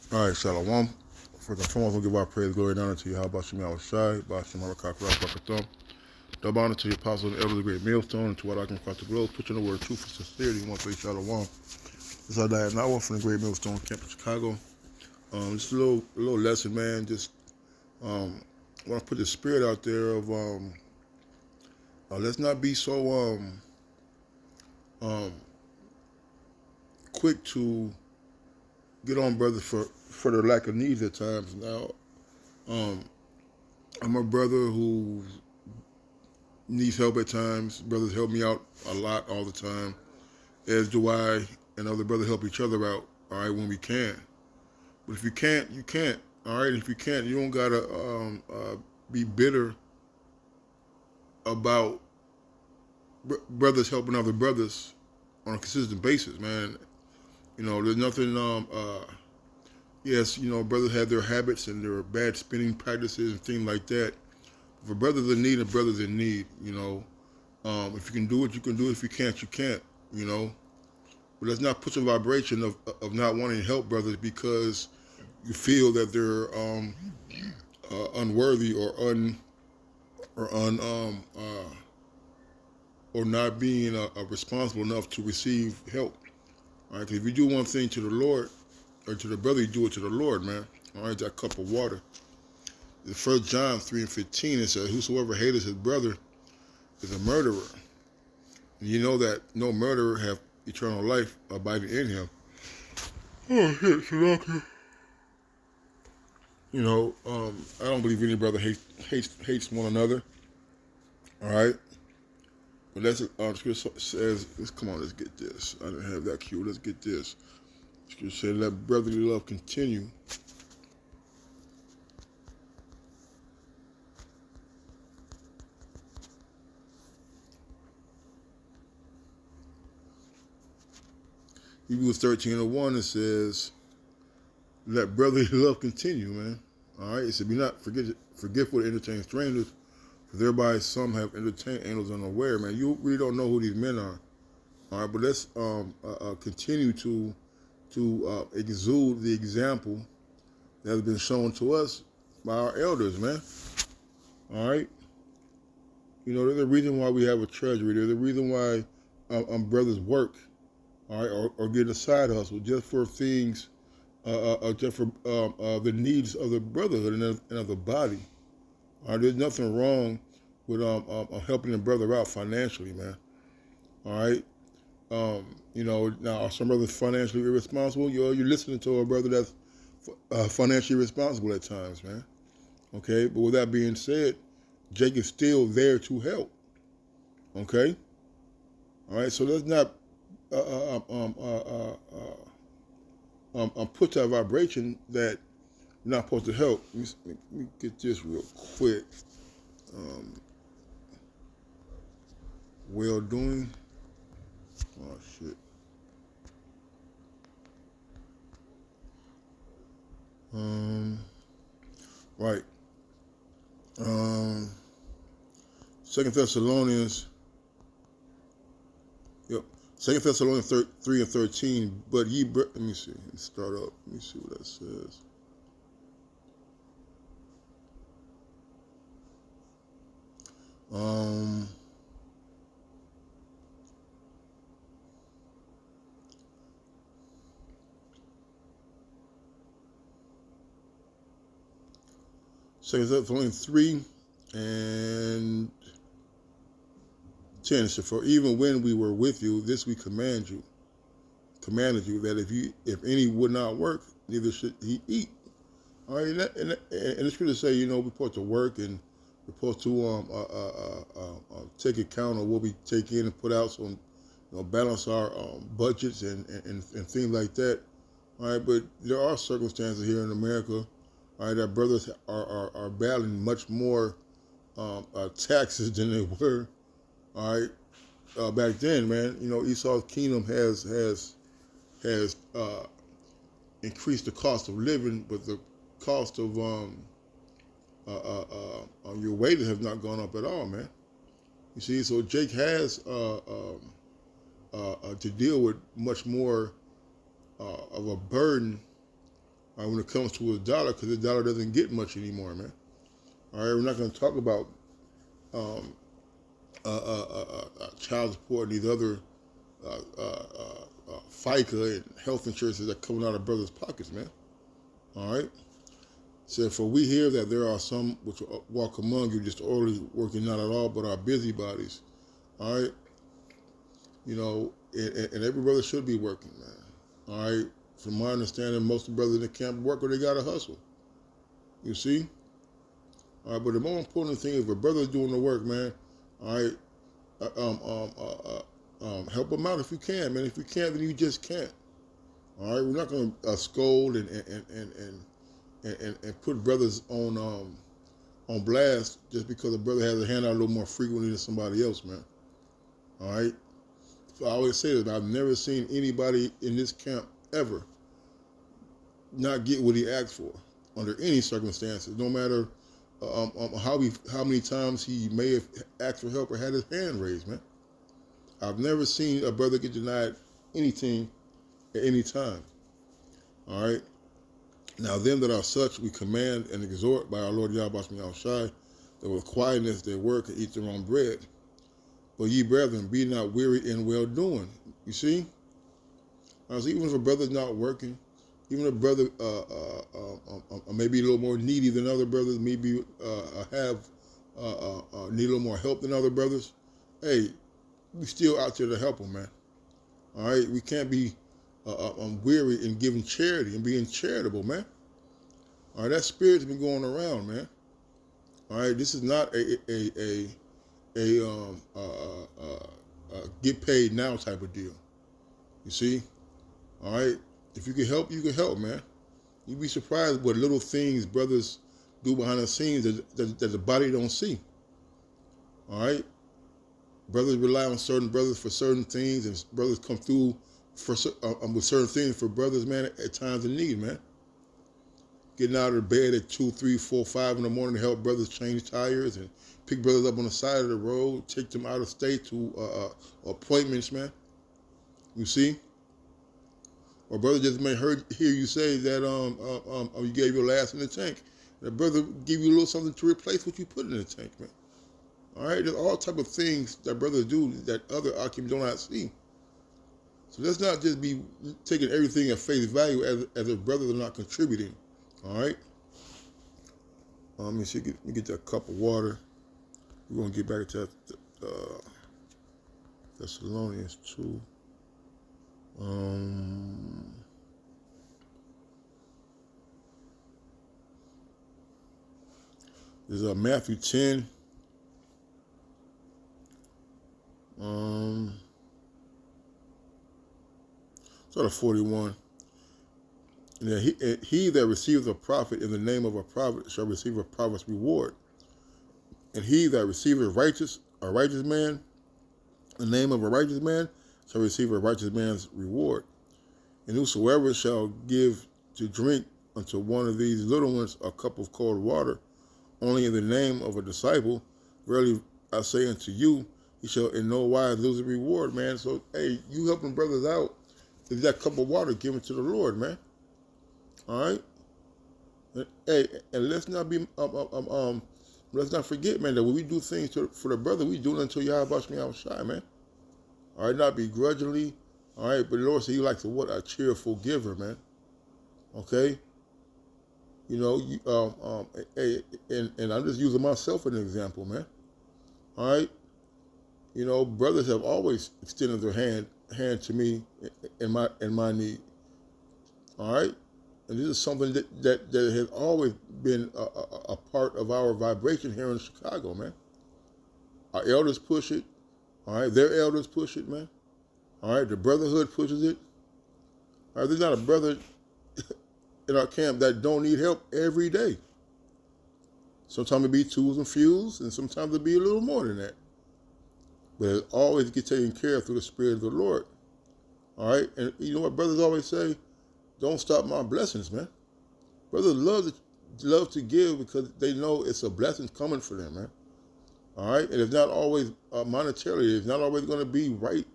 All right, Shalom. First and foremost, we'll give our praise, glory, and honor to you. How about you, Shai, Bashim, Harakak, Rakakathum. Double honor to your apostle and elder, the great millstone, and to what I can across the globe. Put in the word truth and sincerity. One for Shalom. This is our diet now from the great millstone camp in Chicago. Just a little lesson, man. Just want to put the spirit out there of let's not be so um, quick to get on brothers for their lack of needs at times. Now, um, I'm a brother who needs help at times. Brothers help me out a lot all the time, as do I and other brothers help each other out, all right, when we can. But if you can't, you can't, all right? If you can't, you don't got to be bitter about brothers helping other brothers on a consistent basis, man. You know, there's nothing, yes, you know, brothers have their habits and their bad spending practices and things like that. If a brother's in need, a brother's in need, you know. If you can do it, you can do it. If you can't, you can't, you know. But let's not put some vibration of not wanting to help brothers because you feel that they're unworthy or un or not being responsible enough to receive help. All right, 'cause if you do one thing to the Lord or to the brother, you do it to the Lord, man. All right, that cup of water. In 1 John 3:15, it says, "Whosoever hateth his brother is a murderer. And you know that no murderer have eternal life abiding in him." Oh shit, Shalaka. You know, I don't believe any brother hates one another. All right, but that's scripture says. Come on, let's get this. I didn't have that cue. Let's get this. Scripture said, "Let brotherly love continue." Hebrews 13:1. It says, "Let brotherly love continue, man." All right, it said, "Be not forgetful to entertain strangers, for thereby some have entertained angels unaware." Man, you really don't know who these men are. All right, but let's continue to exude the example that has been shown to us by our elders, man. All right, you know, there's a reason why we have a treasury. There's a reason why brothers work, all right, or get a side hustle just for things, just for the needs of the brotherhood and of the body. All right, there's nothing wrong with helping a brother out financially, man. All right. You know, now are some brothers financially irresponsible? You're listening to a brother that's financially responsible at times, man. Okay, but with that being said, Jake is still there to help. Okay, all right. So let's not put that vibration that you're not supposed to help. Let me get this real quick. Um, well doing. Oh shit. Um, right. Um, Second Thessalonians. Yep. Second Thessalonians 3:13. But ye, let me see. Let's start up. Let me see what that says. Um, 2 Thessalonians 3:10. It said, "For even when we were with you, this we commanded you that if any would not work, neither should he eat." All right, and the scriptures say, you know, we're supposed to work and we're supposed to take account of what we take in and put out, so balance our budgets and things like that. All right, but there are circumstances here in America, all right, that brothers are battling much more taxes than they were, all right, back then, man. You know, Esau's kingdom has increased the cost of living, but the cost of your wages have not gone up at all, man. You see, so Jake has to deal with much more of a burden when it comes to a dollar, because the dollar doesn't get much anymore, man. All right, we're not going to talk about um, child support and these other FICA and health insurances that are coming out of brothers' pockets, man. All right. So for we hear that there are some which walk among you just orderly working not at all, but are busybodies. All right. You know, and every brother should be working, man. All right. From my understanding, most of the brothers in the camp work or they got to hustle. You see? All right. But the more important thing is if a brother's doing the work, man, all right, help them out if you can, man. If you can't, then you just can't. All right. We're not going to scold and put brothers on blast just because a brother has a hand out a little more frequently than somebody else, man. All right. So I always say that I've never seen anybody in this camp ever not get what he asked for under any circumstances, no matter how many times he may have asked for help or had his hand raised, man. I've never seen a brother get denied anything at any time. All right. Now, them that are such, we command and exhort by our Lord Yahweh Shai, that with quietness they work and eat their own bread. But ye brethren, be not weary in well doing. You see? So even if a brother's not working, even if a brother maybe a little more needy than other brothers, maybe need a little more help than other brothers, hey, we still out there to help them, man. All right? We can't be weary in giving charity and being charitable, man. All right, that spirit's been going around, man. All right, this is not a get paid now type of deal. You see? All right, if you can help, you can help, man. You'd be surprised what little things brothers do behind the scenes that the body don't see. All right, brothers rely on certain brothers for certain things, and brothers come through with certain things for brothers, man, at times of need, man. Getting out of bed at 2, 3, 4, 5 in the morning to help brothers change tires and pick brothers up on the side of the road, take them out of state to appointments, man. You see? Or brother just may hear you say that you gave your last in the tank. And the brother give you a little something to replace what you put in the tank, man. All right? There's all type of things that brothers do that other Akim do not see. So let's not just be taking everything at face value as if brothers are not contributing. All right? Let me see. Let me get that cup of water. We're going to get back to Thessalonians 2. There's Matthew 10. Start at 41. And he that receiveth a prophet in the name of a prophet shall receive a prophet's reward. And he that receiveth a righteous man, in the name of a righteous man, shall receive a righteous man's reward. And whosoever shall give to drink unto one of these little ones a cup of cold water, only in the name of a disciple, verily I say unto you, he shall in no wise lose a reward, man. So, hey, you helping brothers out, is that cup of water given to the Lord, man. All right? Hey, and let's not be, let's not forget, man, that when we do things for the brother, we do it until Yahweh Shai, man. All right, not begrudgingly. All right, but the Lord said he likes a cheerful giver, man. Okay? You know, and I'm just using myself as an example, man. All right? You know, brothers have always extended their hand to me in my need. All right? And this is something that has always been a part of our vibration here in Chicago, man. Our elders push it. All right? Their elders push it, man. All right? The brotherhood pushes it. All right? There's not a brother in our camp that don't need help every day. Sometimes it be twos and fews, and sometimes it be a little more than that. But it always gets taken care of through the Spirit of the Lord. All right? And you know what brothers always say? Don't stop my blessings, man. Brothers love to give because they know it's a blessing coming for them, man. All right? And it's not always monetarily. It's not always going to be right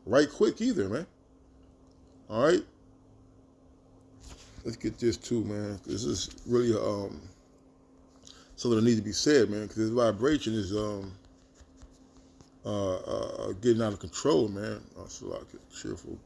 right quick either, man. All right? let's get this too, man. This is really something that needs to be said, man, because this vibration is getting out of control, man. So I get cheerful.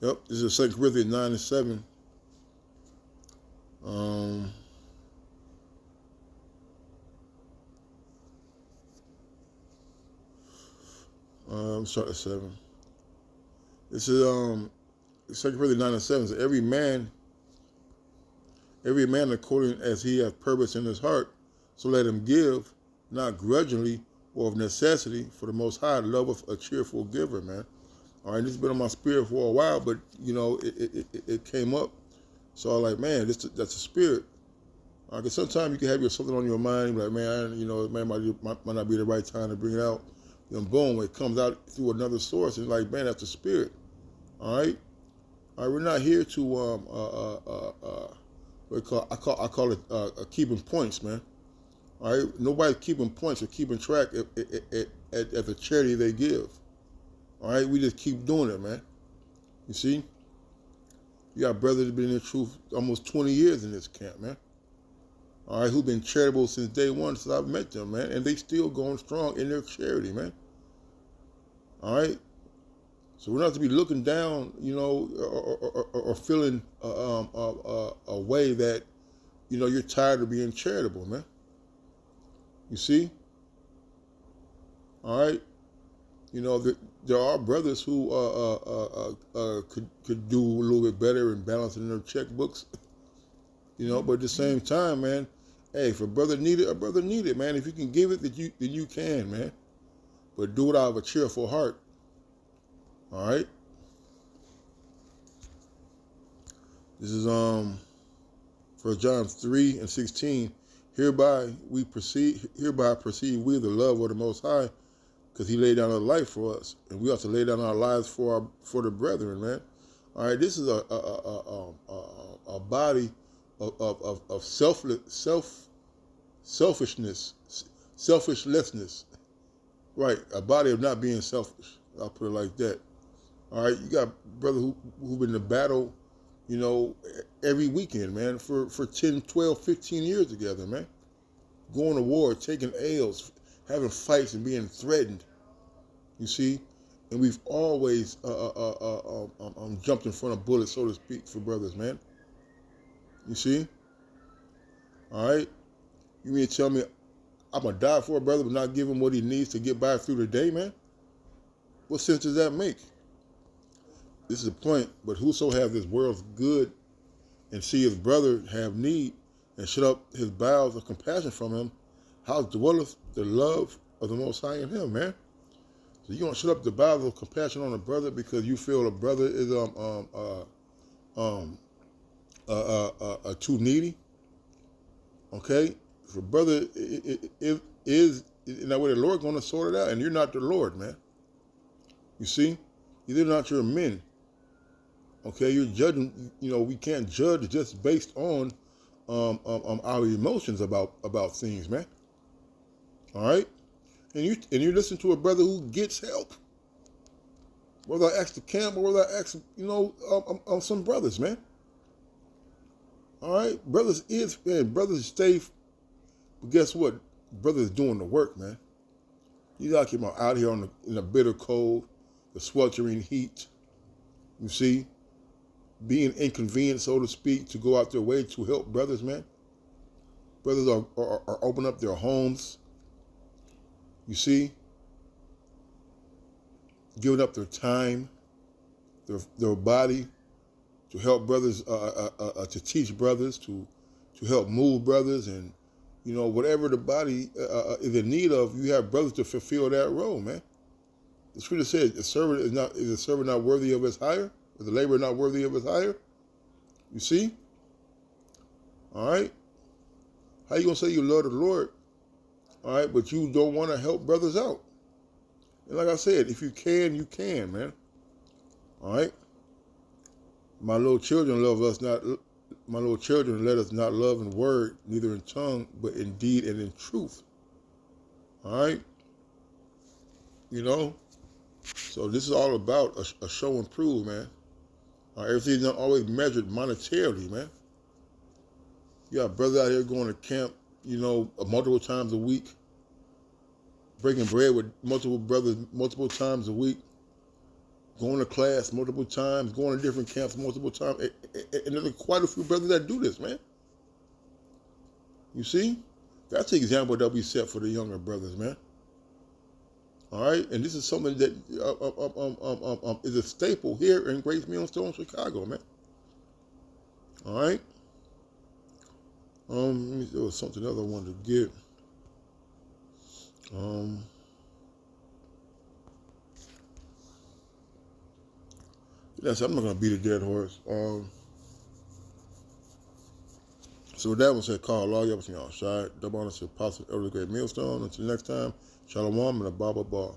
Yep, this is 2 Corinthians 9:7. Start at 7. This is 2 Corinthians 9:7. So every man according as he hath purpose in his heart, so let him give, not grudgingly or of necessity, for the Most High loveth a cheerful giver, man. All right, this has been on my spirit for a while, but you know, it came up. So I'm like, man, that's a spirit. Because sometimes you can have something on your mind, like, man, you know, it might not be the right time to bring it out. Then boom, it comes out through another source, and like, man, that's the spirit. All right, we're not here to I call it keeping points, man. All right, nobody's keeping points or keeping track at the charity they give. All right, we just keep doing it, man. You see, you got brothers that have been in the truth almost 20 years in this camp, man. All right, who've been charitable since day one, since I've met them, man, and they still going strong in their charity, man. All right, so we're not to be looking down, you know, or feeling a way that, you know, you're tired of being charitable, man. You see? All right, you know, there are brothers who could do a little bit better in balancing their checkbooks, you know, but at the same time, man, hey, if a brother need it, man. If you can give it, then you can, man. But do it out of a cheerful heart. All right. This is 1 John 3:16. Hereby perceive we the love of the Most High, because He laid down His life for us, and we ought to lay down our lives for the brethren, man. All right. This is a body of selfishness, right? A body of not being selfish. I'll put it like that. All right, you got brothers who've been in battle, you know, every weekend, man, for 10, 12, 15 years together, man. Going to war, taking L's, having fights and being threatened. You see, and we've always jumped in front of bullets, so to speak, for brothers, man. You see? All right? You mean to tell me I'm going to die for a brother but not give him what he needs to get by through the day, man? What sense does that make? This is the point. But whoso have this world's good and see his brother have need and shut up his bowels of compassion from him, how dwelleth the love of the Most High in him, man? So you going to shut up the bowels of compassion on a brother because you feel a brother is too needy? Okay? If a brother is in that way, the Lord going to sort it out, and you're not the Lord, man. You see? They're not your men. Okay? You're judging, you know, we can't judge just based on our emotions about things, man. All right? And you listen to a brother who gets help. Whether I ask the camp or whether I ask, you know, some brothers, man. All right? Brothers stay. But guess what? Brothers doing the work, man. You got to keep out here in the bitter cold, the sweltering heat. You see? Being inconvenient, so to speak, to go out their way to help brothers, man. Brothers are opening up their homes. You see? Giving up their time, their body to help brothers, to teach brothers, to help move brothers, and you know, whatever the body is in need of, you have brothers to fulfill that role, man. The scripture says, is the servant not worthy of his hire? Is the laborer not worthy of his hire? You see? All right? How you going to say you love the Lord, all right, but you don't want to help brothers out? And like I said, if you can, you can, man. All right? My little children, let us not love in word, neither in tongue, but in deed and in truth. All right? You know? So this is all about a show and prove, man. Everything's not always measured monetarily, man. You got brothers out here going to camp, multiple times a week, breaking bread with multiple brothers multiple times a week, going to class multiple times, going to different camps multiple times. And there's quite a few brothers that do this, man. You see? That's the example that we set for the younger brothers, man. All right? And this is something that is a staple here in Grace Millstone, Chicago, man. All right? There was something else I wanted to get. Yes, I'm not gonna beat a dead horse. So with that one said, Carl Law, y'all shy. Double honor to Apostle Elder Great Millstone. Until next time, Shalom and a Baba Bar.